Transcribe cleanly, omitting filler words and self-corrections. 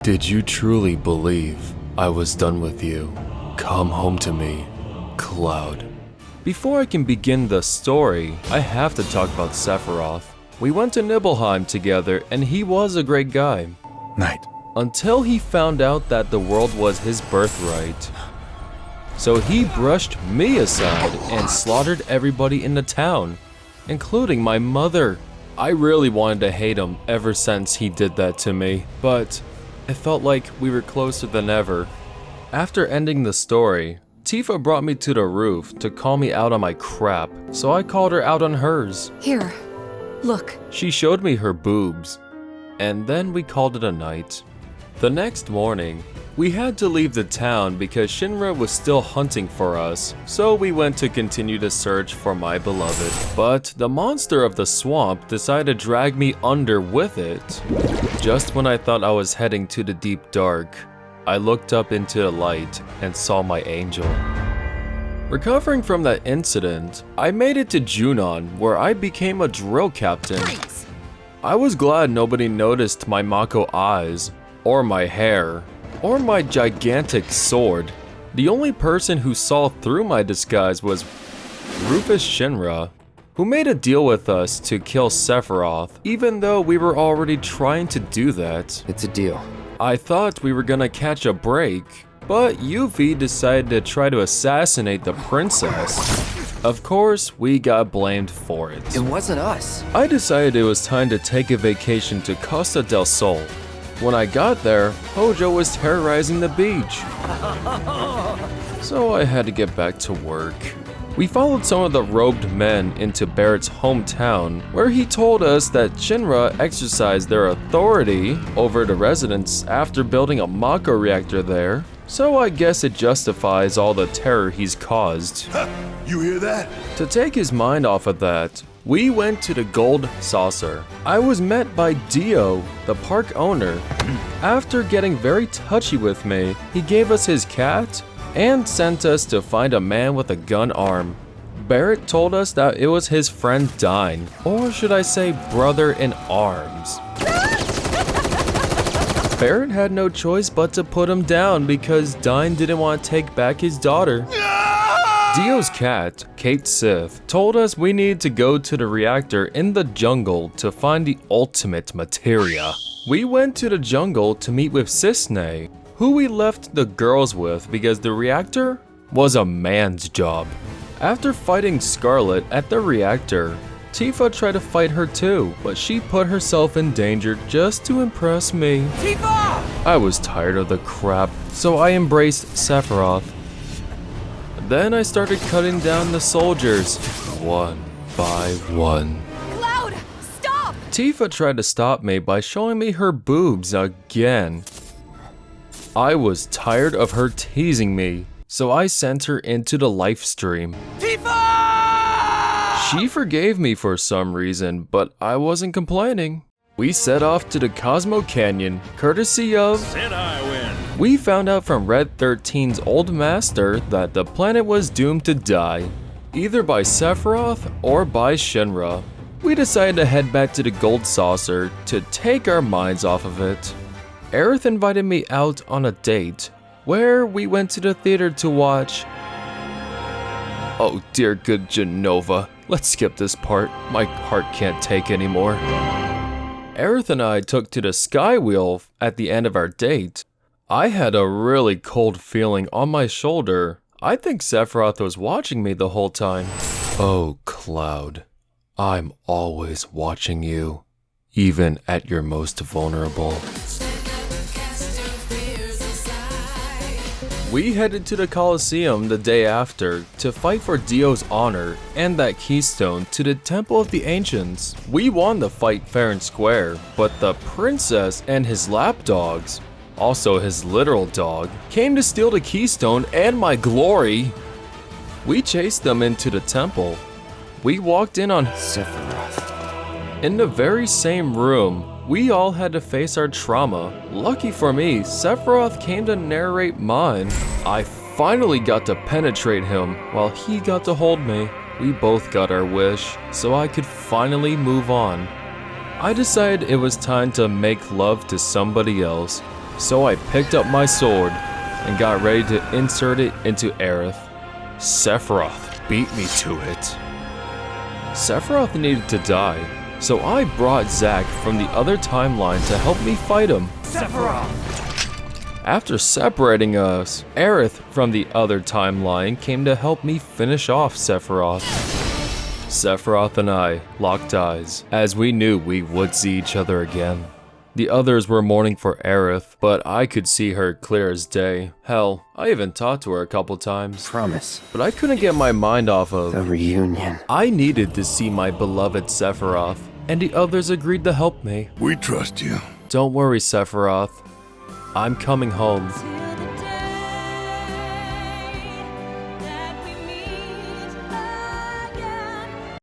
Did you truly believe I was done with you? Come home to me, Cloud. Before I can begin the story, I have to talk about Sephiroth. We went to Nibelheim together and he was a great guy. Night. Until he found out that the world was his birthright. So he brushed me aside and slaughtered everybody in the town, including my mother. I really wanted to hate him ever since he did that to me, but it felt like we were closer than ever. After ending the story, Tifa brought me to the roof to call me out on my crap, so I called her out on hers. Here, look. She showed me her boobs, and then we called it a night. The next morning, we had to leave the town because Shinra was still hunting for us, so we went to continue to search for my beloved. But the monster of the swamp decided to drag me under with it. Just when I thought I was heading to the deep dark, I looked up into the light and saw my angel. Recovering from that incident, I made it to Junon, where I became a drill captain. Thanks. I was glad nobody noticed my Mako eyes, or my hair, or my gigantic sword. The only person who saw through my disguise was Rufus Shinra, who made a deal with us to kill Sephiroth, even though we were already trying to do that. It's a deal. I thought we were gonna catch a break, but Yuffie decided to try to assassinate the princess. Of course, we got blamed for it. It wasn't us. I decided it was time to take a vacation to Costa Del Sol. When I got there, Hojo was terrorizing the beach. So I had to get back to work. We followed some of the robed men into Barret's hometown, where he told us that Shinra exercised their authority over the residents after building a Mako reactor there. So I guess it justifies all the terror he's caused. You hear that? To take his mind off of that, we went to the Gold Saucer. I was met by Dio, the park owner. After getting very touchy with me, he gave us his cat and sent us to find a man with a gun arm. Barret told us that it was his friend Dyne, or should I say brother in arms. Barret had no choice but to put him down because Dyne didn't want to take back his daughter. Dio's cat, Kate Sith, told us we needed to go to the reactor in the jungle to find the ultimate materia. We went to the jungle to meet with Cisne, who we left the girls with because the reactor was a man's job. After fighting Scarlet at the reactor, Tifa tried to fight her too, but she put herself in danger just to impress me. Tifa! I was tired of the crap, so I embraced Sephiroth. Then I started cutting down the soldiers, one by one. Cloud, stop! Tifa tried to stop me by showing me her boobs again. I was tired of her teasing me, so I sent her into the live stream. Tifa! She forgave me for some reason, but I wasn't complaining. We set off to the Cosmo Canyon, courtesy of... And I win. We found out from Red 13's old master that the planet was doomed to die, either by Sephiroth or by Shinra. We decided to head back to the Gold Saucer to take our minds off of it. Aerith invited me out on a date, where we went to the theater to watch... Oh dear good Genova, let's skip this part, my heart can't take anymore. Aerith and I took to the Sky Wheel at the end of our date. I had a really cold feeling on my shoulder. I think Sephiroth was watching me the whole time. Oh, Cloud, I'm always watching you, even at your most vulnerable. We headed to the Colosseum the day after to fight for Dio's honor and that keystone to the Temple of the Ancients. We won the fight fair and square, but the princess and his lapdogs, also his literal dog, came to steal the keystone and my glory. We chased them into the temple. We walked in on Sephiroth. In the very same room, we all had to face our trauma. Lucky for me, Sephiroth came to narrate mine. I finally got to penetrate him while he got to hold me. We both got our wish, so I could finally move on. I decided it was time to make love to somebody else, So I picked up my sword and got ready to insert it into Aerith. Sephiroth beat me to it. Sephiroth needed to die, so I brought Zack from the other timeline to help me fight him. Sephiroth! After separating us, Aerith from the other timeline came to help me finish off Sephiroth. Sephiroth and I locked eyes, as we knew we would see each other again. The others were mourning for Aerith, but I could see her clear as day. Hell, I even talked to her a couple times. Promise. But I couldn't get my mind off of... The reunion. I needed to see my beloved Sephiroth, and the others agreed to help me. We trust you. Don't worry, Sephiroth. I'm coming home.